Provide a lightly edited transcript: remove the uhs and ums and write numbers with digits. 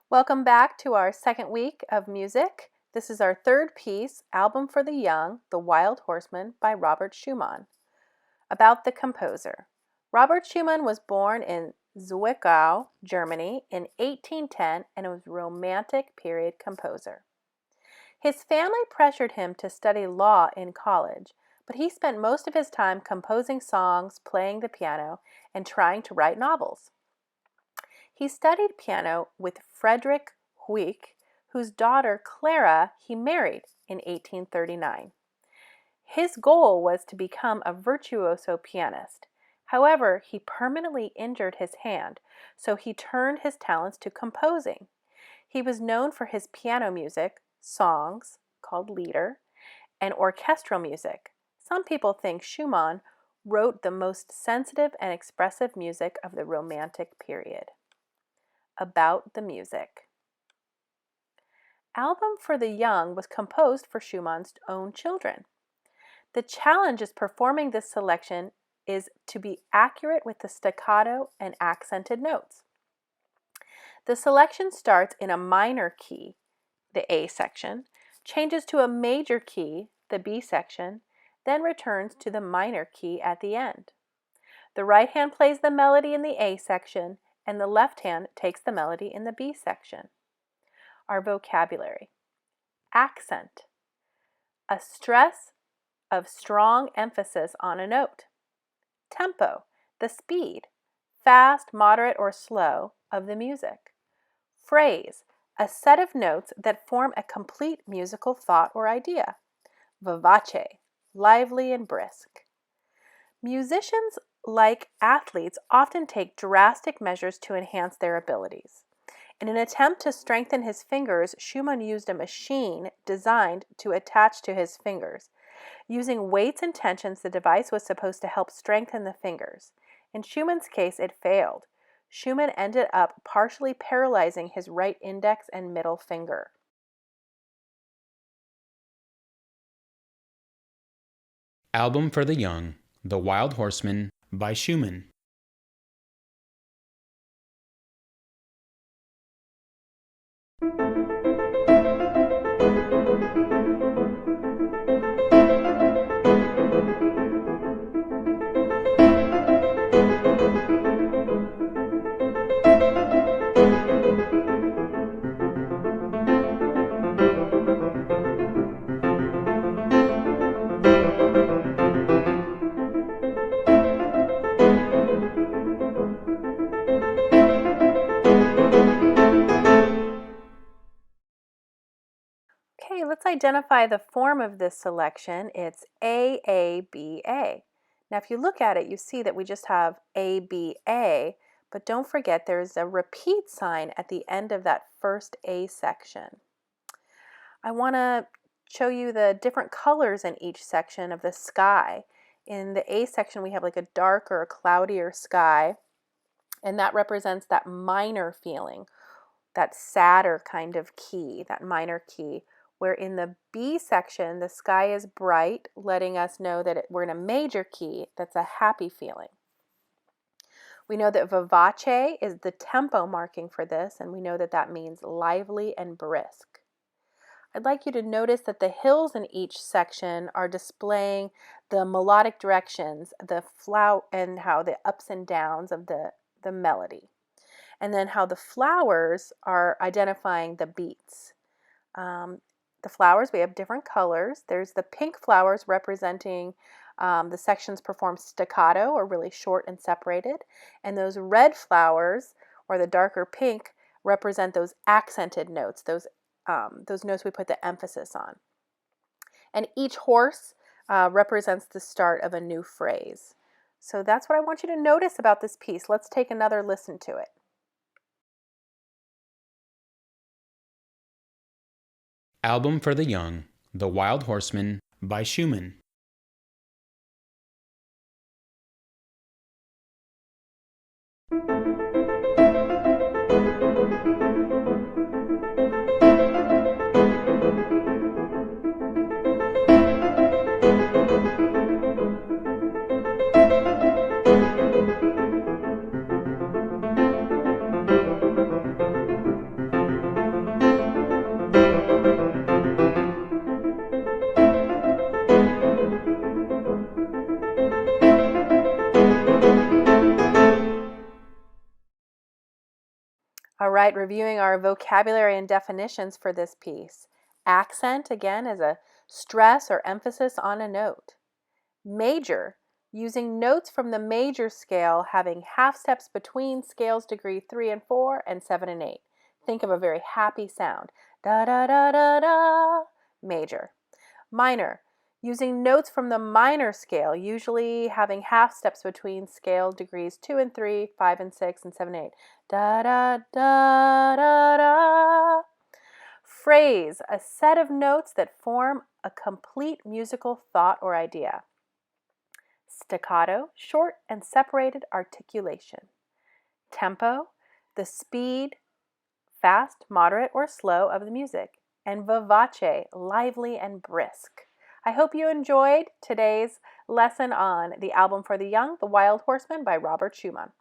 Welcome back to our second week of music. This is our third piece, Album for the Young, The Wild Horseman by Robert Schumann. About the composer. Robert Schumann was born in Zwickau, Germany in 1810 and was a Romantic period composer. His family pressured him to study law in college, but he spent most of his time composing songs, playing the piano, and trying to write novels. He studied piano with Friedrich Huyck, whose daughter Clara he married in 1839. His goal was to become a virtuoso pianist. However, he permanently injured his hand, so he turned his talents to composing. He was known for his piano music, songs, called Lieder, and orchestral music. Some people think Schumann wrote the most sensitive and expressive music of the Romantic period. About the music. Album for the Young was composed for Schumann's own children. The challenge is performing this selection is to be accurate with the staccato and accented notes. The selection starts in a minor key, the A section, changes to a major key, the B section, then returns to the minor key at the end. The right hand plays the melody in the A section, and the left hand takes the melody in the B section. Our vocabulary. Accent. A stress of strong emphasis on a note. Tempo. The speed, fast, moderate, or slow, of the music. Phrase. A set of notes that form a complete musical thought or idea. Vivace. Lively and brisk. Musicians, like athletes, often take drastic measures to enhance their abilities. In an attempt to strengthen his fingers, Schumann used a machine designed to attach to his fingers. Using weights and tensions, the device was supposed to help strengthen the fingers. In Schumann's case, it failed. Schumann ended up partially paralyzing his right index and middle finger. Album for the Young, The Wild Horseman by Schumann. Okay, let's identify the form of this selection. It's AABA. Now, if you look at it, you see that we just have ABA, but don't forget there's a repeat sign at the end of that first A section. I want to show you the different colors in each section of the sky. In the A section, we have like a darker, cloudier sky, and that represents that minor feeling, that sadder kind of key, that minor key. Where in the B section, the sky is bright, letting us know that we're in a major key. That's a happy feeling. We know that vivace is the tempo marking for this, and we know that that means lively and brisk. I'd like you to notice that the hills in each section are displaying the melodic directions, the flow, and how the ups and downs of the melody. And then how the flowers are identifying the beats. The flowers, we have different colors. There's the pink flowers representing the sections performed staccato or really short and separated. And those red flowers, or the darker pink, represent those accented notes, those notes we put the emphasis on. And each horse represents the start of a new phrase. So that's what I want you to notice about this piece. Let's take another listen to it. Album for the Young, The Wild Horseman by Schumann. All right, reviewing our vocabulary and definitions for this piece. Accent, again, is a stress or emphasis on a note. Major, using notes from the major scale having half steps between scales degree 3 and 4 and 7 and 8. Think of a very happy sound. Da da da da da, major. Minor, using notes from the minor scale, usually having half steps between scale degrees 2 and 3, 5 and 6, and 7 and 8. Da da da da da. Phrase, a set of notes that form a complete musical thought or idea. Staccato, short and separated articulation. Tempo, the speed, fast, moderate, or slow of the music. And vivace, lively and brisk. I hope you enjoyed today's lesson on the album for the young, The Wild Horseman by Robert Schumann.